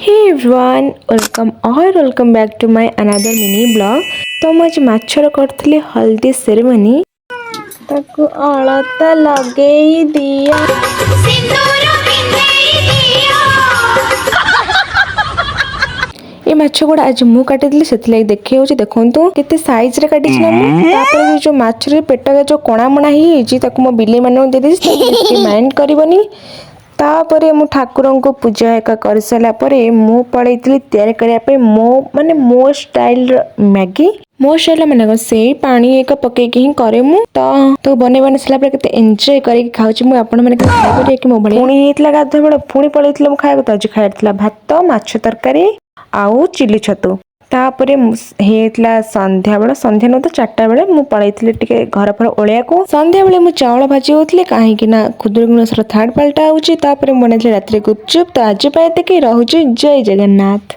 Hey everyone welcome back to my another mini blog. तो मुझे माछर करथले हल्दी सेरेमनी ताकू अलता लगे दिया ये माछ गुड़ा आज मु काटी से देखी हूँ देखो केते साइज रे काटी ना मु जो माछ रे पेट जो कणा मणा ही मो बिले मान दे माइंड करबनी। तापरे मु ठाकुर को पूजा एका कर सारा पर मु पड़े तैयारी करने मो माने मो स्टाइल मैगी मो स्टाइल माने से पानी एक पकईक ही करे मु तो बने बने सारा केते एंजॉय करके खाऊची मु आपण माने खाइबे कि मो भले पुणी हेतला गाधो बेला पुणी पळेतला मु खाइबो तो आज खाइतला भात माछ तरकारी आउ चिली छतु तापरे हेतला संध्या न तो 4टा बेले मु पळेतले टिके घर पर ओळिया को संध्या बेले मु चावल भाजी होतले काहे कि ना खुदुरगुणसर थर्ड पाल्टा होची तापरे बनैतले रात्रि गुपचुप। तो आज पाए तक रहूची जय जगन्नाथ।